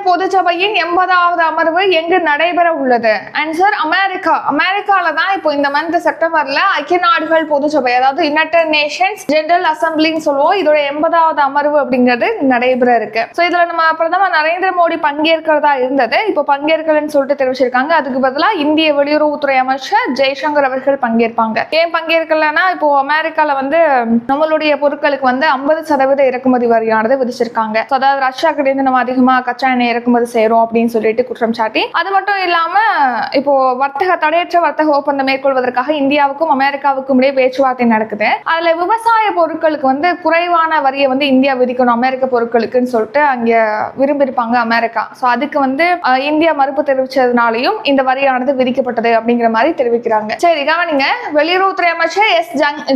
பொதுச்சபையின் 80வது அமர்வு எங்கு நடைபெற உள்ளது? ஆன்சர் அமெரிக்கால தான் இப்போ இந்த மந்த் செப்டம்பர்ல ஐக்கிய நாடுகள் பொதுச்சபை, அதாவது யுனைடெட் நேஷன்ஸ் ஜெனரல் அசம்பிளின்னு சொல்லுவோம், இதோட 80வது அமர்வு அப்படிங்கிறது நடைபெற இருக்கு. ஸோ இதுல நம்ம பிரதமர் நரேந்திர மோடி பங்கேற்கிறதா இருந்தது, இப்போ பங்கேற்கலன்னு சொல்லிட்டு தெரிவிச்சிருக்காங்க. அதுக்கு பதிலாக இந்திய வெளியுறவுத்துறை அமைச்சர் ஜெய்சங்கர் அவர்கள் பங்கேற்பாங்க. ஏன் பங்கேற்கலன்னா, இப்போ அமெரிக்கால வந்து நம்மளுடைய பொருட்களுக்கு வந்து 50% இறக்குமதி வரியானது விதிச்சிருக்காங்க. அதாவது ரஷ்யா கிட்ட நம்ம அதிகமா கச்சா எண்ணெய் இறக்குமதி செய்யறோம் அப்படின்னு சொல்லிட்டு குற்றம் சாட்டி, அது மட்டும் இல்லாம இப்போ தடையற்ற வர்த்தக ஒப்பந்தம் மேற்கொள்வதற்காக இந்தியாவுக்கும் அமெரிக்காவுக்கும் இடையே பேச்சுவார்த்தை நடக்குது. அதுல விவசாய பொருட்களுக்கு வந்து குறைவான வரியை வந்து இந்தியா விதிக்கணும் அமெரிக்க பொருட்களுக்குன்னு சொல்லிட்டு அங்க விரும்பியிருப்பாங்க அமெரிக்கா. சோ அதுக்கு வந்து இந்தியா மறுப்பு தெரிவிச்சதுனாலையும் இந்த வரியானது விதிக்கப்பட்டது அப்படிங்கிற மாதிரி தெரிவிக்கிறாங்க. சரி கவனிங்க, வெளியுறவுத்துறை அமைச்சர்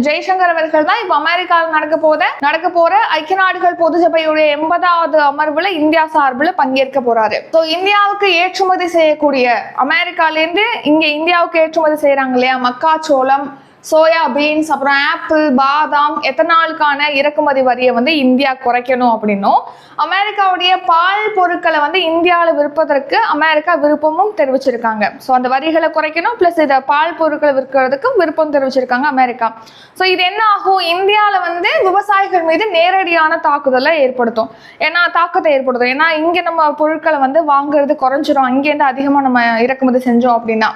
ஜெய்சங்கர் அவர்கள் தான் இப்ப அமெரிக்காவில் நடக்க போற ஐக்கிய நாடுகள் பொதுச்சபையுடைய 80வது அமர்வுல இந்தியா சார்பில் பங்கேற்க போறாரு. இந்தியாவுக்கு ஏற்றுமதி செய்யக்கூடிய அமெரிக்கால இருந்து இங்க இந்தியாவுக்கு ஏற்றுமதி செய்யறாங்க இல்லையா, மக்காச்சோளம், சோயா பீன்ஸ், அப்புறம் ஆப்பிள், பாதாம், எத்தனாலுக்கான இறக்குமதி வரியை வந்து இந்தியா குறைக்கணும் அப்படின்னும், அமெரிக்காவுடைய பால் பொருட்களை வந்து இந்தியாவில் விற்பதற்கு அமெரிக்கா விருப்பமும் தெரிவிச்சிருக்காங்க. ஸோ அந்த வரிகளை குறைக்கணும், பிளஸ் இதை பால் பொருட்களை விற்கிறதுக்கும் விருப்பம் தெரிவிச்சிருக்காங்க அமெரிக்கா. ஸோ இது என்ன ஆகும், இந்தியாவில் வந்து விவசாயிகள் மீது நேரடியான தாக்கத்தை ஏற்படுத்தும். ஏன்னா இங்க நம்ம பொருட்களை வந்து வாங்குறது குறைஞ்சிரும், அங்கேருந்து அதிகமாக நம்ம இறக்குமதி செஞ்சோம் அப்படின்னா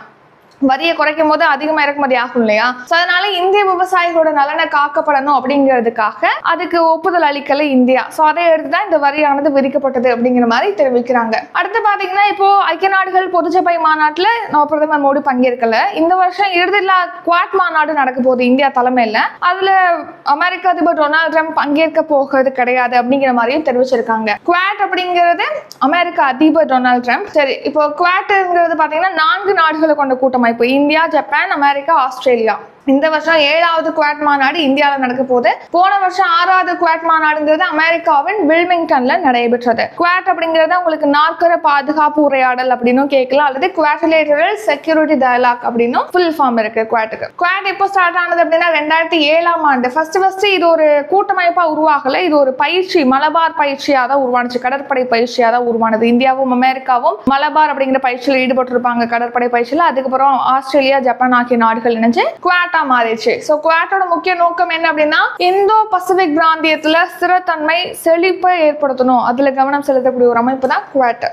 வரியை குறைக்கும் போது அதிகமா இறக்குமதி ஆகும் இல்லையா. அதனால இந்திய விவசாயிகளோட நலனை காக்கப்படணும் அப்படிங்கிறதுக்காக அதுக்கு ஒப்புதல் அளிக்கல இந்தியா. சோ அதை எடுத்துதான் இந்த வரியானது விதிக்கப்பட்டது அப்படிங்கிற மாதிரி தெரிவிக்கிறாங்க. அடுத்து பாத்தீங்கன்னா, இப்போ ஐக்கிய நாடுகள் பொதுச்சபை மாநாட்டுல நம்ம பிரதமர் மோடி பங்கேற்கல. இந்த வருஷம் இறுதியில் குவாட் மாநாடு நடக்க போகுது இந்தியா தலைமையில. அதுல அமெரிக்க அதிபர் டொனால்டு ட்ரம்ப் பங்கேற்க போகிறது கிடையாது அப்படிங்கிற மாதிரியும் தெரிவிச்சிருக்காங்க. குவாட் அப்படிங்கிறது அமெரிக்க அதிபர் டொனால்டு ட்ரம்ப். சரி, இப்போ குவாட்ங்கிறது பாத்தீங்கன்னா 4 நாடுகளை கொண்ட கூட்டம். இப்போ இந்தியா, ஜப்பான், அமெரிக்கா, ஆஸ்திரேலியா. இந்த வருஷம் 7வது குவாட் மாநாடு இந்தியாவில் நடக்க போகுது. போன வருஷம் 6வது குவாட் மாநாடுங்கிறது அமெரிக்காவின் வில்மிங்டன்ல நடைபெற்றது. குவாட் அப்படிங்கிறது உங்களுக்கு நாற்கர பாதுகாப்பு உரையாடல் அப்படின்னும் கேட்கலாம், அல்லது குவாட்ரிலேட்டரல் செக்யூரிட்டி டயலாக் அப்படின்னும் ஃபுல் ஃபார்ம் இருக்கு குவாட்டுக்கு. குவாட் எப்போ ஸ்டார்ட் ஆனது அப்படின்னா 2007ஆம் ஆண்டு. ஃபர்ஸ்ட் இது ஒரு கூட்டமைப்பா உருவாகல, இது ஒரு பயிற்சி, மலபார் பயிற்சியா தான் உருவானுச்சு, கடற்படை பயிற்சியா தான் உருவானது. இந்தியாவும் அமெரிக்காவும் மலபார் அப்படிங்கிற பயிற்சியில் ஈடுபட்டிருப்பாங்க, கடற்படை பயிற்சியில். அதுக்கப்புறம் ஆஸ்திரேலியா, ஜப்பான் ஆகிய நாடுகள் இணைஞ்சு குவாட் மாறிடுச்சு. சோ குவாட்டோட முக்கிய நோக்கம் என்ன அப்படின்னா, இந்தோ பசிபிக் பிராந்தியத்துல ஸ்திரத்தன்மை, செழிப்பை ஏற்படுத்தணும், அதுல கவனம் செலுத்தக்கூடிய ஒரு அமைப்பு தான் குவாட்.